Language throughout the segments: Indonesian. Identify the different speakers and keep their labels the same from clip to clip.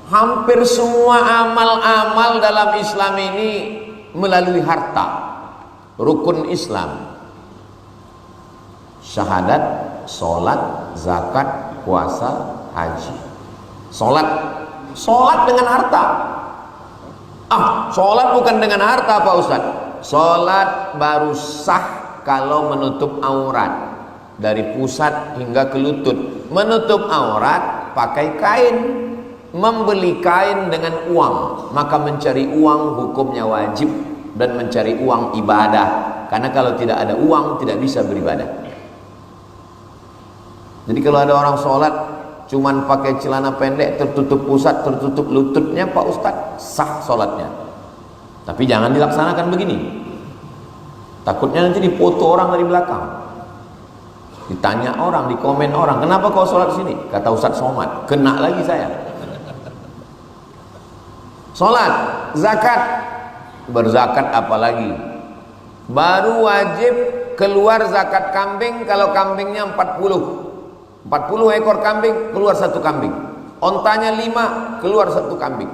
Speaker 1: Hampir semua amal-amal dalam Islam ini melalui harta. Rukun Islam, syahadat, sholat, zakat, puasa, haji. Sholat dengan harta. Sholat bukan dengan harta Pak Ustadz. Sholat baru sah kalau menutup aurat dari pusat hingga ke lutut. Menutup aurat pakai kain. Membeli kain dengan uang, maka mencari uang hukumnya wajib, dan mencari uang ibadah, karena kalau tidak ada uang tidak bisa beribadah. Jadi kalau ada orang sholat cuman pakai celana pendek, tertutup pusat, tertutup lututnya, Pak Ustadz, sah sholatnya. Tapi jangan dilaksanakan begini, takutnya nanti dipoto orang dari belakang, ditanya orang, dikomen orang, kenapa kau sholat sini? Kata Ustadz Somad, kena lagi saya. Sholat, zakat, berzakat apalagi, baru wajib keluar zakat kambing kalau kambingnya 40 ekor kambing, keluar 1 kambing. Ontanya 5, keluar 1 kambing.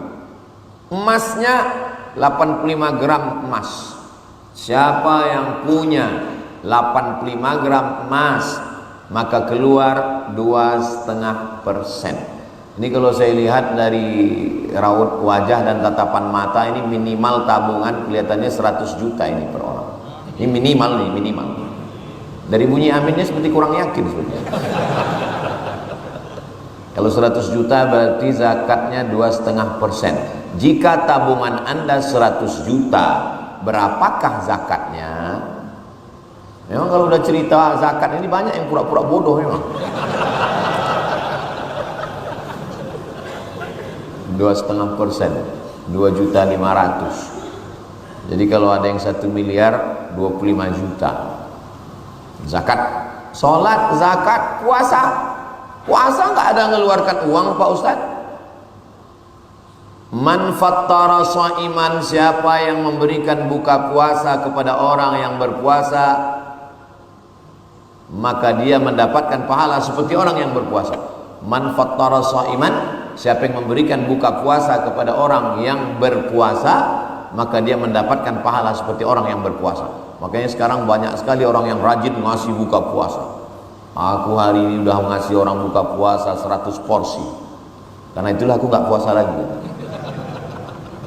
Speaker 1: Emasnya 85 gram emas. Siapa yang punya 85 gram emas, maka keluar 2,5%. Ini kalau saya lihat dari raut wajah dan tatapan mata, ini minimal tabungan kelihatannya 100 juta ini per orang. Ini minimal. Dari bunyi aminnya seperti kurang yakin sebenarnya. Kalau 100 juta berarti zakatnya 2,5%. Jika tabungan Anda 100 juta, berapakah zakatnya? Memang kalau udah cerita zakat ini banyak yang pura-pura bodoh memang. 2,5%, 2.500.000. Jadi kalau ada yang 1 miliar, 25 juta. Zakat, sholat, zakat, puasa. Puasa nggak ada ngeluarkan uang Pak Ustadz. Man fattara shaiman, siapa yang memberikan buka puasa kepada orang yang berpuasa, maka dia mendapatkan pahala seperti orang yang berpuasa. Man fattara shaiman, siapa yang memberikan buka puasa kepada orang yang berpuasa, maka dia mendapatkan pahala seperti orang yang berpuasa. Makanya sekarang banyak sekali orang yang rajin ngasih buka puasa. Aku hari ini udah ngasih orang buka puasa 100 porsi. Karena itulah aku nggak puasa lagi.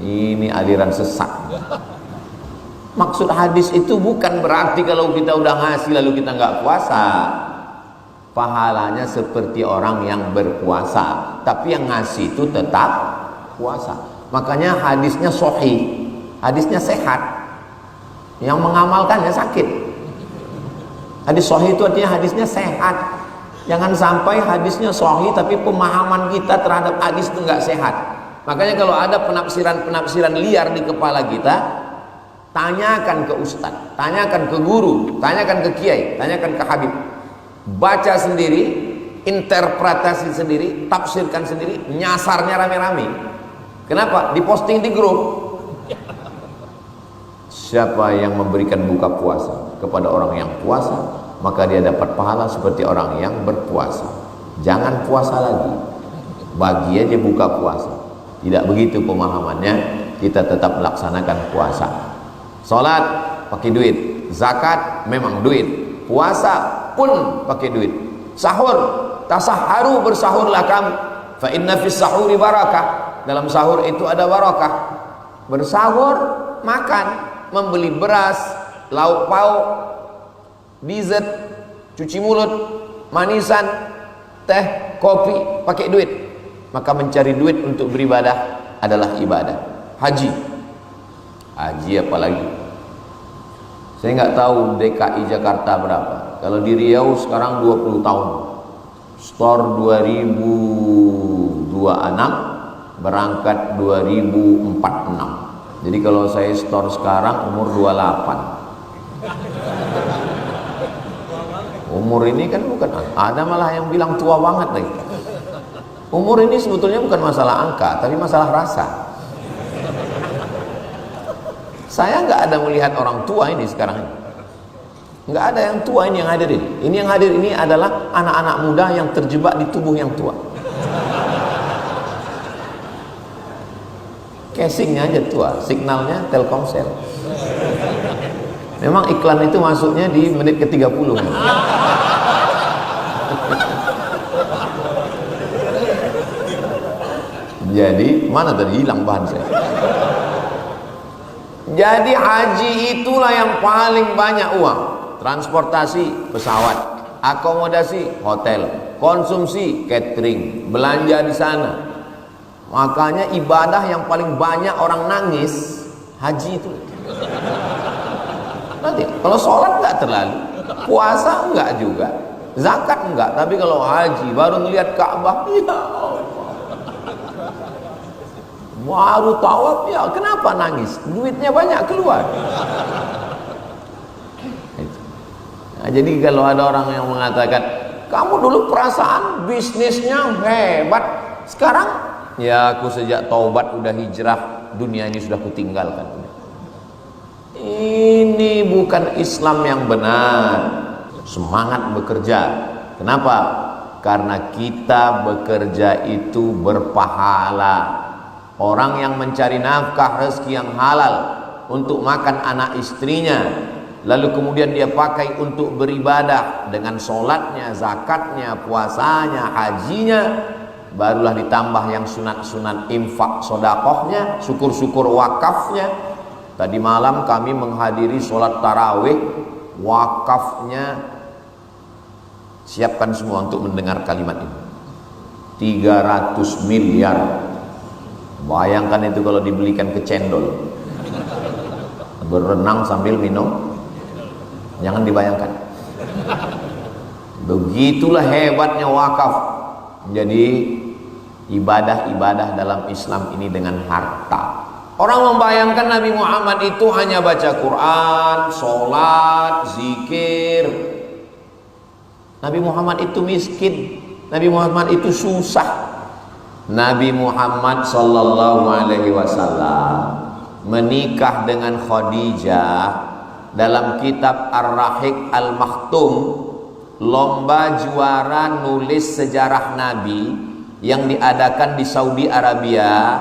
Speaker 1: Ini aliran sesat. Maksud hadis itu bukan berarti kalau kita udah ngasih lalu kita nggak puasa. Pahalanya seperti orang yang berpuasa, tapi yang ngasih itu tetap puasa. Makanya hadisnya sahih, hadisnya sehat. Yang mengamalkannya sakit. Hadis sahih itu artinya hadisnya sehat. Jangan sampai hadisnya sahih tapi pemahaman kita terhadap hadis itu nggak sehat. Makanya kalau ada penafsiran liar di kepala kita, tanyakan ke ustadz, tanyakan ke guru, tanyakan ke kiai, tanyakan ke habib. Baca sendiri, interpretasi sendiri, tafsirkan sendiri, nyasarnya rame-rame. Kenapa? Diposting di grup. Siapa yang memberikan buka puasa kepada orang yang puasa, maka dia dapat pahala seperti orang yang berpuasa. Jangan puasa lagi, bagi aja buka puasa. Tidak begitu pemahamannya, kita tetap melaksanakan puasa. Sholat pakai duit, zakat memang duit, puasa pun pakai duit. Sahur, tasahharu, bersahurlah kamu, fa inna fis sahuri barakah. Dalam sahur itu ada barakah. Bersahur, makan, membeli beras, lauk pauk, dessert, cuci mulut, manisan, teh, kopi, pakai duit. Maka mencari duit untuk beribadah adalah ibadah. Haji apalagi. Saya nggak tahu DKI Jakarta berapa. Kalau di Riau sekarang 20 tahun. Store 2026, berangkat 2046. Jadi kalau saya store sekarang umur 28. Umur ini kan bukan, ada malah yang bilang tua banget lagi. Umur ini sebetulnya bukan masalah angka, tapi masalah rasa. Saya nggak ada melihat orang tua ini sekarang ini. Nggak ada yang tua ini yang hadir ini. Ini yang hadir ini adalah anak-anak muda yang terjebak di tubuh yang tua. Casingnya aja tua, signalnya Telkomsel. Memang iklan itu masuknya di menit ke-30. Jadi mana tadi hilang bahan saya. Jadi haji itulah yang paling banyak uang. Transportasi pesawat, akomodasi hotel, konsumsi catering, belanja di sana. Makanya ibadah yang paling banyak orang nangis haji itu. Nanti kalau sholat enggak terlalu, puasa enggak juga, zakat enggak, tapi kalau haji baru ngelihat Ka'bah, ya Allah. Baru tawaf ya, kenapa nangis? Duitnya banyak keluar. Nah, jadi kalau ada orang yang mengatakan, kamu dulu perasaan bisnisnya hebat, sekarang ya aku sejak taubat udah hijrah, dunia ini sudah kutinggalkan. Ini bukan Islam yang benar. Semangat bekerja. Kenapa? Karena kita bekerja itu berpahala. Orang yang mencari nafkah rezeki yang halal untuk makan anak istrinya, lalu kemudian dia pakai untuk beribadah dengan sholatnya, zakatnya, puasanya, hajinya, barulah ditambah yang sunat-sunat infak sodakohnya, syukur-syukur wakafnya. Tadi malam kami menghadiri sholat tarawih, wakafnya siapkan semua untuk mendengar kalimat ini. 300 miliar. Bayangkan itu kalau dibelikan ke cendol, berenang sambil minum, jangan dibayangkan. Begitulah hebatnya wakaf. Jadi ibadah-ibadah dalam Islam ini dengan harta. Orang membayangkan Nabi Muhammad itu hanya baca Quran, sholat, zikir. Nabi Muhammad itu miskin. Nabi Muhammad itu susah. Nabi Muhammad sallallahu alaihi wasallam menikah dengan Khadijah dalam kitab Ar-Rahiq Al-Maktum, lomba juara nulis sejarah Nabi yang diadakan di Saudi Arabia.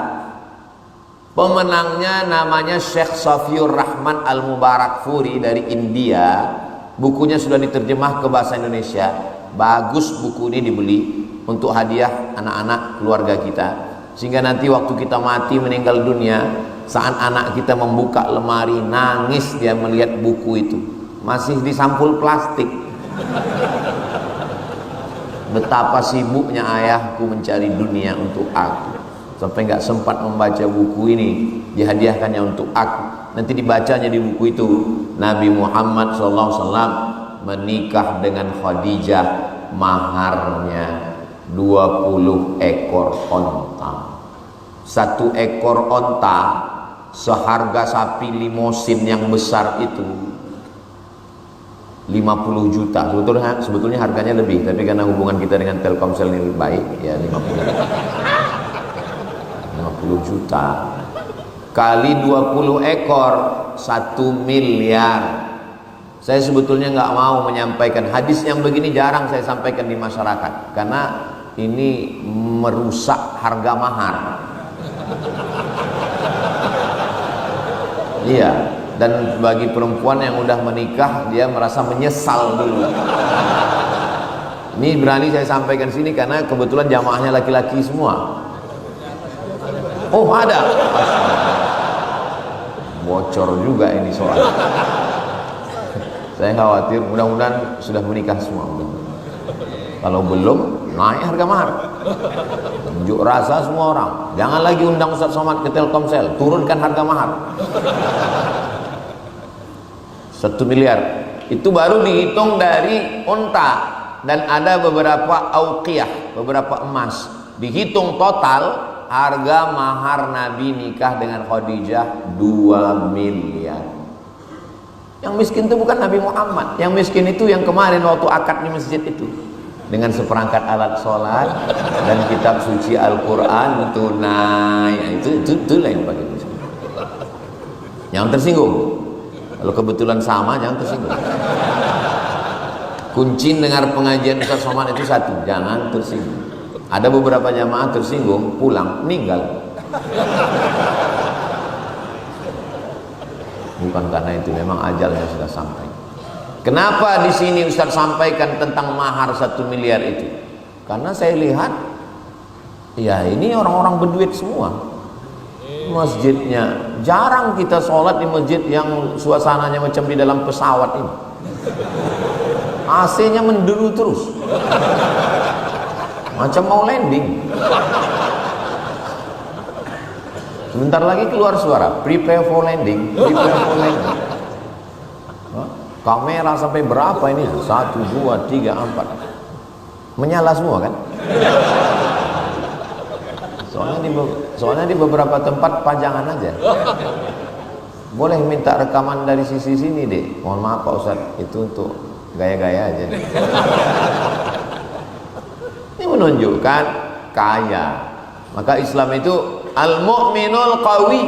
Speaker 1: Pemenangnya namanya Syekh Safiur Rahman Al-Mubarakfuri dari India. Bukunya sudah diterjemah ke bahasa Indonesia. Bagus buku ini, dibeli untuk hadiah anak-anak keluarga kita, sehingga nanti waktu kita mati meninggal dunia, saat anak kita membuka lemari, nangis dia melihat buku itu masih di sampul plastik. Betapa sibuknya ayahku mencari dunia untuk aku, sampai nggak sempat membaca buku ini, dihadiahkannya untuk aku. Nanti dibacanya di buku itu, Nabi Muhammad SAW menikah dengan Khadijah, maharnya 20 ekor onta. 1 ekor onta seharga sapi limosin yang besar itu 50 juta. Sebetulnya harganya lebih, tapi karena hubungan kita dengan Telkomsel ini lebih baik, ya 50 juta kali 20 ekor 1 miliar. Saya sebetulnya nggak mau menyampaikan hadis yang begini, jarang saya sampaikan di masyarakat karena ini merusak harga mahar. Iya, dan bagi perempuan yang udah menikah, dia merasa menyesal dulu. Ini berani saya sampaikan sini karena kebetulan jamaahnya laki-laki semua. Oh ada, bocor juga ini soal. Saya khawatir, mudah-mudahan sudah menikah semua. Kalau belum, naik harga mahar. Unjuk rasa semua orang. Jangan lagi undang Ustaz Somad ke Telkomsel, turunkan harga mahar. 1 miliar. Itu baru dihitung dari onta, dan ada beberapa auqiyah, beberapa emas. Dihitung total harga mahar Nabi nikah dengan Khadijah 2 miliar. Yang miskin itu bukan Nabi Muhammad. Yang miskin itu yang kemarin waktu akad di masjid itu, dengan seperangkat alat sholat dan kitab suci Al-Quran tunai. Itu lain bagi miskin. Jangan tersinggung. Kalau kebetulan sama, jangan tersinggung. Kunci dengar pengajian Ustaz Somad itu 1, jangan tersinggung. Ada beberapa jamaah tersinggung, pulang, meninggal. bukan karena itu, memang ajalnya sudah sampai. Kenapa di sini Ustaz sampaikan tentang mahar 1 miliar itu? Karena saya lihat, ya ini orang-orang berduit semua. Masjidnya jarang kita sholat di masjid yang suasananya macam di dalam pesawat ini. AC-nya menderu terus, macam mau landing. Sebentar lagi keluar suara, prepare for landing, prepare for landing. Kamera sampai berapa ini? 1, 2, 3, 4. Menyala semua kan? Soalnya di beberapa tempat pajangan aja. Boleh minta rekaman dari sisi sini deh. Mohon maaf Pak Ustaz, itu untuk gaya-gaya aja. Ini menunjukkan kaya. Maka Islam itu al-mu'minul qawi,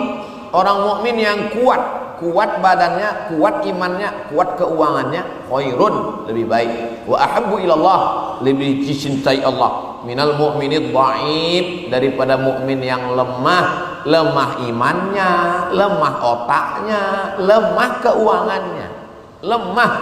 Speaker 1: orang mukmin yang kuat, kuat badannya, kuat imannya, kuat keuangannya, khairun, lebih baik. Wa ahabbu ilallah, lebih dicintai Allah. Minal mu'minid dhaif, daripada mukmin yang lemah, lemah imannya, lemah otaknya, lemah keuangannya, lemah